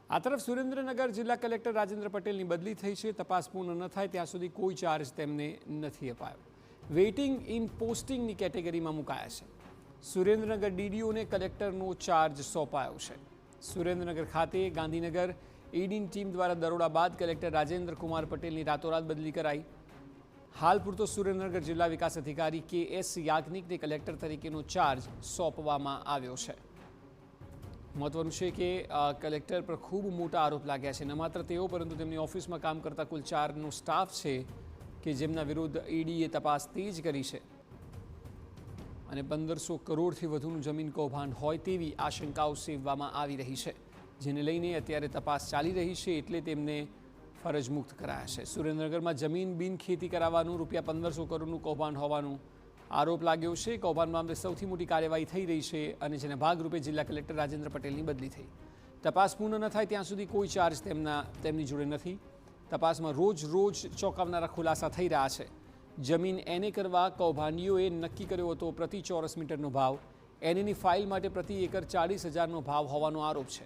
આ તરફ સુરેન્દ્રનગર જિલ્લા કલેક્ટર રાજેન્દ્ર પટેલની બદલી થઈ છે। તપાસ પૂર્ણ ન થાય ત્યાં સુધી કોઈ ચાર્જ તેમને નથી અપાયો। વેઇટિંગ ઇન પોસ્ટિંગની કેટેગરીમાં મુકાયા છે। સુરેન્દ્રનગર ડીડીઓને કલેક્ટરનો ચાર્જ સોંપાયો છે। સુરેન્દ્રનગર ખાતે ગાંધીનગર ઈડીની ટીમ દ્વારા દરોડા બાદ કલેક્ટર રાજેન્દ્ર કુમાર પટેલની રાતોરાત બદલી કરાઈ। હાલ પૂરતો સુરેન્દ્રનગર જિલ્લા વિકાસ અધિકારી KS યાજ્ઞિકને કલેક્ટર તરીકેનો ચાર્જ સોંપવામાં આવ્યો છે। મહત્વનું છે કે કલેક્ટર પર ખૂબ મોટા આરોપ લાગ્યા છે। ન માત્ર તેઓ પરંતુ તેમની ઓફિસમાં કામ કરતા કુલ 4નો સ્ટાફ છે કે જેમના વિરુદ્ધ ઈડીએ તપાસ તેજ કરી છે અને 1500 કરોડથી વધુનું જમીન કૌભાંડ હોય તેવી આશંકાઓ સેવવામાં આવી રહી છે, જેને લઈને અત્યારે તપાસ ચાલી રહી છે એટલે તેમને ફરજ મુક્ત કરાયા છે। સુરેન્દ્રનગરમાં જમીન બિન ખેતી કરાવવાનું રૂપિયા 1500 કરોડનું કૌભાંડ હોવાનું આરોપ લાગ્યો છે। કૌભાંડ મામલે સૌથી મોટી કાર્યવાહી થઈ રહી છે અને જેના ભાગરૂપે જિલ્લા કલેક્ટર રાજેન્દ્ર પટેલની બદલી થઈ। તપાસ પૂર્ણ ન થાય ત્યાં સુધી કોઈ ચાર્જ તેમની જોડે નથી। તપાસમાં રોજ ચોંકાવનારા ખુલાસા થઈ રહ્યા છે। જમીન એને કરવા કૌભાંડીઓએ નક્કી કર્યો હતો પ્રતિ ચોરસ મીટરનો ભાવ। એનીની ફાઇલ માટે પ્રતિ એકર 40,000નો ભાવ હોવાનો આરોપ છે।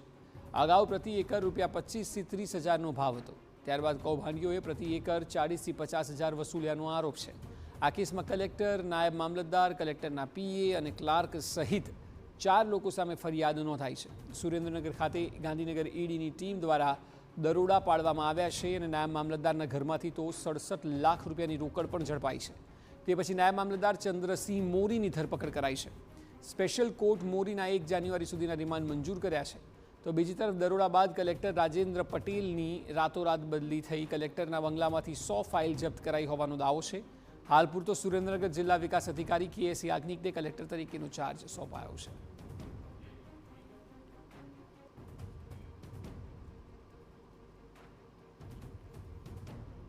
અગાઉ પ્રતિ એકર રૂપિયા 25,000થી 30,000નો ભાવ હતો। ત્યારબાદ કૌભાંડીઓએ પ્રતિ એકર 40,000થી 50,000 વસૂલ્યાનો આરોપ છે। આ કેસમાં કલેક્ટર, નાયબ મામલતદાર, કલેક્ટરના PA અને ક્લાર્ક સહિત 4 લોકો સામે ફરિયાદ નોંધાઈ છે। સુરેન્દ્રનગર ખાતે ગાંધીનગર ઈડીની ટીમ દ્વારા દરોડા પાડવામાં આવ્યા છે અને નાયબ મામલતદારના ઘરમાંથી તો 67 લાખ રૂપિયાની રોકડ પણ ઝડપાઈ છે। તે પછી નાયબ મામલતદાર ચંદ્રસિંહ મોરીની ધરપકડ કરાઈ છે। સ્પેશિયલ કોર્ટ મોરીના 1 જાન્યુઆરી સુધીના રિમાન્ડ મંજૂર કર્યા છે। તો બીજી તરફ દરોડા બાદ કલેક્ટર રાજેન્દ્ર પટેલની રાતોરાત બદલી થઈ। કલેક્ટરના બંગલામાંથી 100 ફાઇલ જપ્ત કરાઈ હોવાનો દાવો છે। હાલ પૂરતો સુરેન્દ્રનગર જિલ્લા વિકાસ અધિકારી KS યાજ્ઞિકને કલેક્ટર તરીકેનો ચાર્જ સોંપાયો છે।